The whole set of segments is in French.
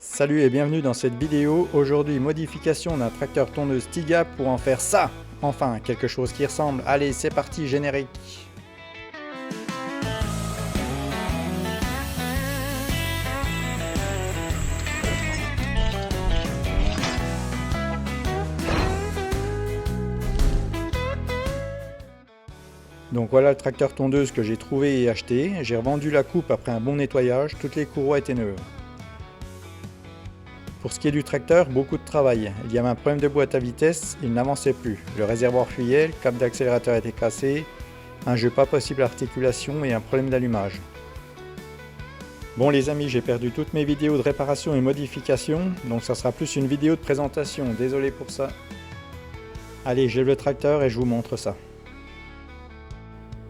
Salut et bienvenue dans cette vidéo. Aujourd'hui, modification d'un tracteur tondeuse Stiga pour en faire ça. Enfin, quelque chose qui ressemble. Allez, c'est parti, générique. Donc voilà le tracteur tondeuse que j'ai trouvé et acheté. J'ai revendu la coupe après un bon nettoyage. Toutes les courroies étaient neuves. Pour ce qui est du tracteur, beaucoup de travail. Il y avait un problème de boîte à vitesse, il n'avançait plus. Le réservoir fuyait, le câble d'accélérateur était cassé, un jeu pas possible d'articulation et un problème d'allumage. Bon les amis, j'ai perdu toutes mes vidéos de réparation et modification, donc ça sera plus une vidéo de présentation, désolé pour ça. Allez, j'ai le tracteur et je vous montre ça.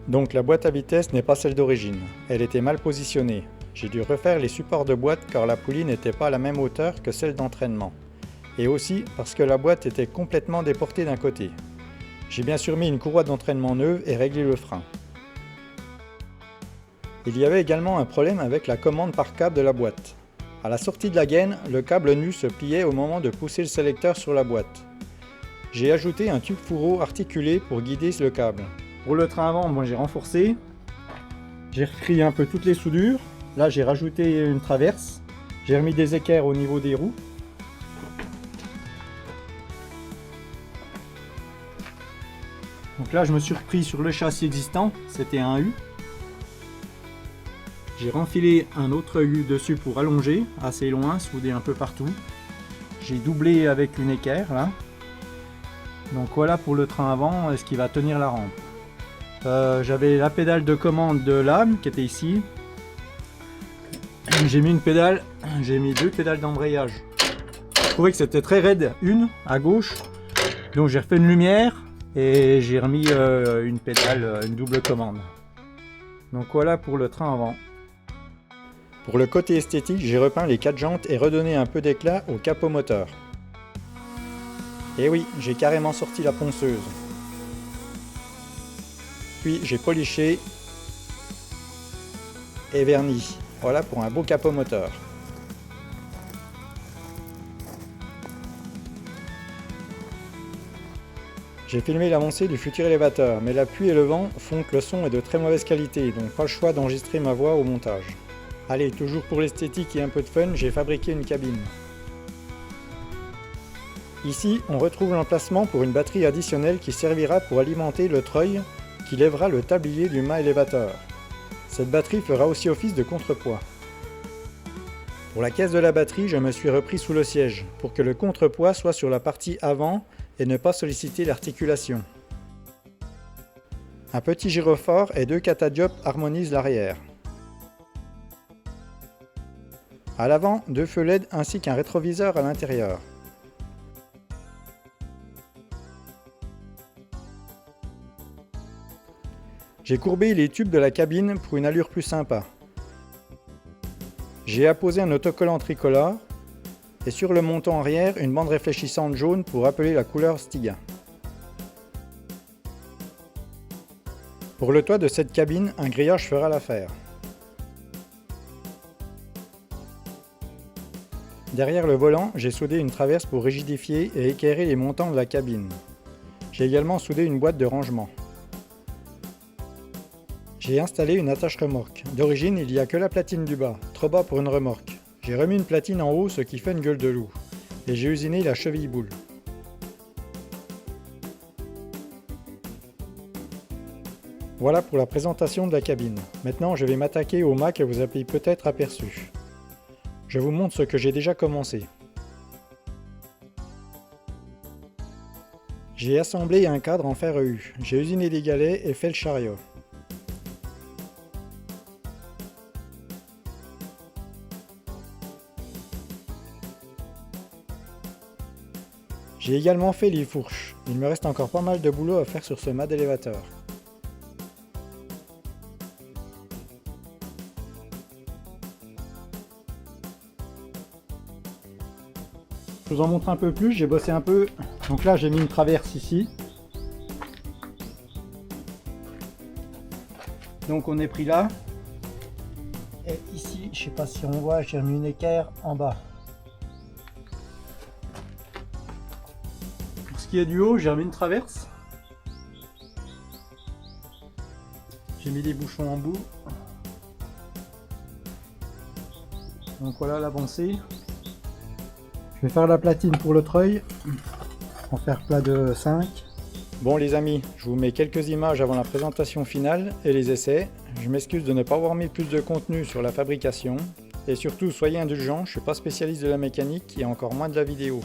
Donc la boîte à vitesse n'est pas celle d'origine, elle était mal positionnée. J'ai dû refaire les supports de boîte car la poulie n'était pas à la même hauteur que celle d'entraînement. Et aussi parce que la boîte était complètement déportée d'un côté. J'ai bien sûr mis une courroie d'entraînement neuve et réglé le frein. Il y avait également un problème avec la commande par câble de la boîte. À la sortie de la gaine, le câble nu se pliait au moment de pousser le sélecteur sur la boîte. J'ai ajouté un tube fourreau articulé pour guider le câble. Pour le train avant, j'ai renforcé. J'ai repris un peu toutes les soudures. Là j'ai rajouté une traverse, j'ai remis des équerres au niveau des roues. Donc là je me suis repris sur le châssis existant, c'était un U. J'ai renfilé un autre U dessus pour allonger, assez loin, soudé un peu partout. J'ai doublé avec une équerre là. Donc voilà pour le train avant, ce qui va tenir la rampe. J'avais la pédale de commande de lame qui était ici. J'ai mis une pédale, j'ai mis deux pédales d'embrayage. Je trouvais que c'était très raide, une à gauche, donc j'ai refait une lumière et j'ai remis une pédale, une double commande. Donc voilà pour le train avant. Pour le côté esthétique, j'ai repeint les 4 jantes et redonné un peu d'éclat au capot moteur. Et oui, j'ai carrément sorti la ponceuse. Puis j'ai poliché et verni. Voilà pour un beau capot moteur. J'ai filmé l'avancée du futur élévateur, mais la pluie et le vent font que le son est de très mauvaise qualité, donc pas le choix d'enregistrer ma voix au montage. Allez, toujours pour l'esthétique et un peu de fun, j'ai fabriqué une cabine. Ici, on retrouve l'emplacement pour une batterie additionnelle qui servira pour alimenter le treuil qui lèvera le tablier du mât élévateur. Cette batterie fera aussi office de contrepoids. Pour la caisse de la batterie, je me suis repris sous le siège, pour que le contrepoids soit sur la partie avant et ne pas solliciter l'articulation. Un petit gyrophare et 2 catadiopes harmonisent l'arrière. À l'avant, 2 feux LED ainsi qu'un rétroviseur à l'intérieur. J'ai courbé les tubes de la cabine pour une allure plus sympa. J'ai apposé un autocollant tricolore et sur le montant arrière une bande réfléchissante jaune pour rappeler la couleur Stiga. Pour le toit de cette cabine, un grillage fera l'affaire. Derrière le volant, j'ai soudé une traverse pour rigidifier et équerrer les montants de la cabine. J'ai également soudé une boîte de rangement. J'ai installé une attache remorque. D'origine, il n'y a que la platine du bas, trop bas pour une remorque. J'ai remis une platine en haut, ce qui fait une gueule de loup. Et j'ai usiné la cheville boule. Voilà pour la présentation de la cabine. Maintenant, je vais m'attaquer au mât que vous avez peut-être aperçu. Je vous montre ce que j'ai déjà commencé. J'ai assemblé un cadre en fer EU. J'ai usiné des galets et fait le chariot. J'ai également fait les fourches. Il me reste encore pas mal de boulot à faire sur ce mât d'élévateur. Je vous en montre un peu plus, j'ai bossé un peu. Donc là j'ai mis une traverse ici. Donc on est pris là. Et ici, je sais pas si on voit, j'ai remis une équerre en bas. qui est du haut, j'ai remis une traverse. J'ai mis des bouchons en bout. Donc voilà l'avancée. Je vais faire la platine pour le treuil. En fer plat de 5. Bon les amis, je vous mets quelques images avant la présentation finale et les essais. Je m'excuse de ne pas avoir mis plus de contenu sur la fabrication. Et surtout, soyez indulgents, je ne suis pas spécialiste de la mécanique et encore moins de la vidéo.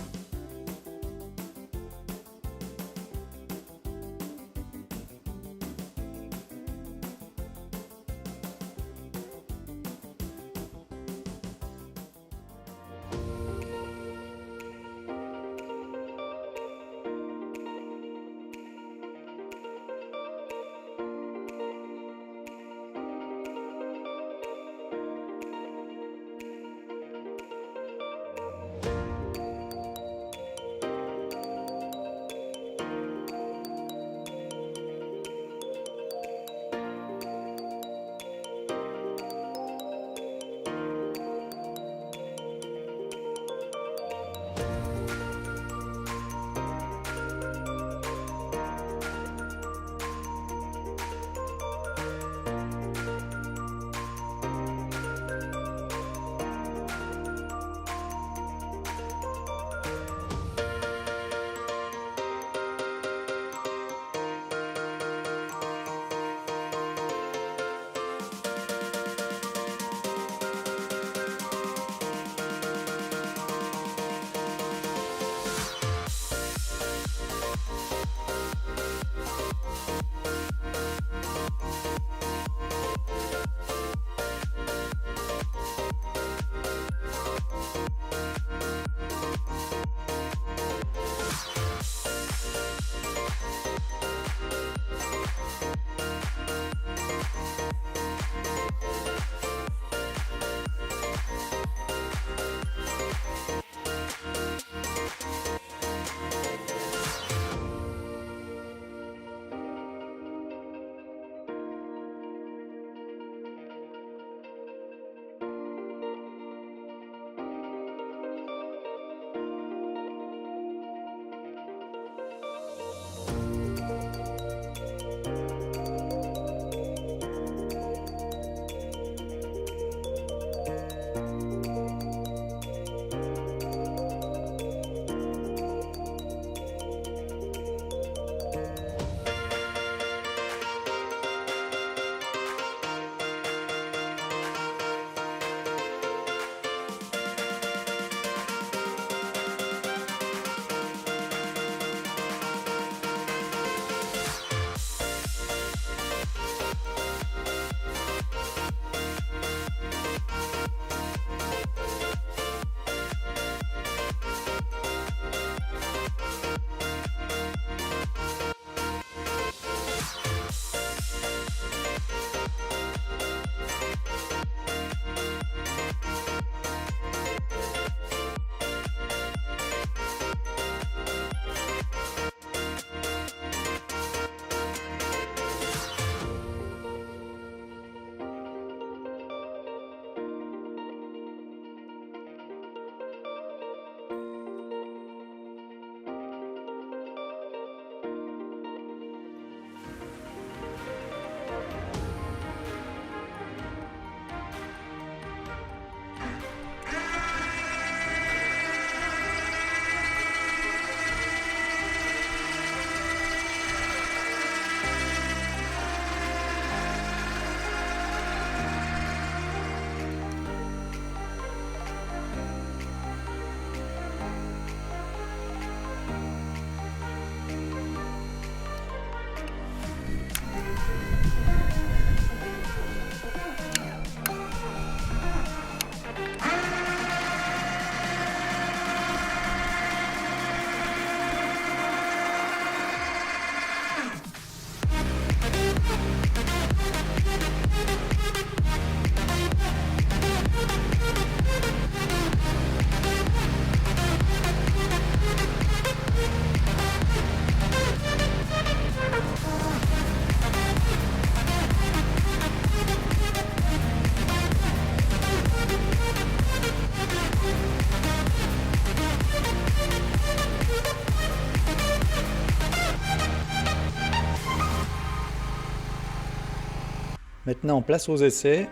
Maintenant, place aux essais.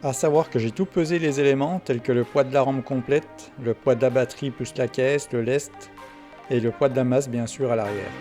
À savoir que j'ai tout pesé les éléments tels que le poids de la rampe complète, le poids de la batterie plus la caisse, le lest et le poids de la masse bien sûr à l'arrière.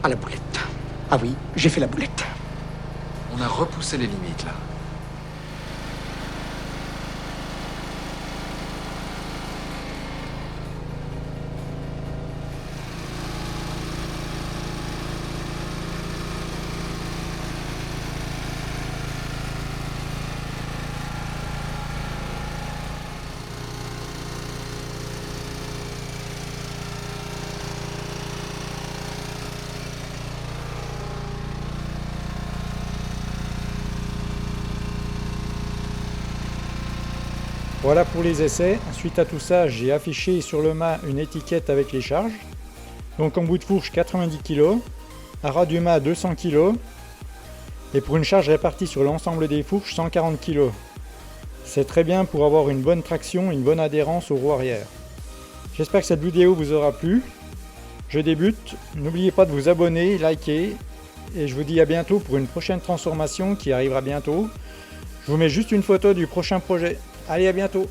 À la boulette. Ah oui, j'ai fait la boulette. On a repoussé les limites, là. Voilà pour les essais. Suite à tout ça, j'ai affiché sur le mât une étiquette avec les charges. Donc en bout de fourche 90 kg, à ras du mât 200 kg et pour une charge répartie sur l'ensemble des fourches 140 kg. C'est très bien pour avoir une bonne traction et une bonne adhérence aux roues arrière. J'espère que cette vidéo vous aura plu. Je débute, n'oubliez pas de vous abonner, liker et je vous dis à bientôt pour une prochaine transformation qui arrivera bientôt. Je vous mets juste une photo du prochain projet. Allez, à bientôt!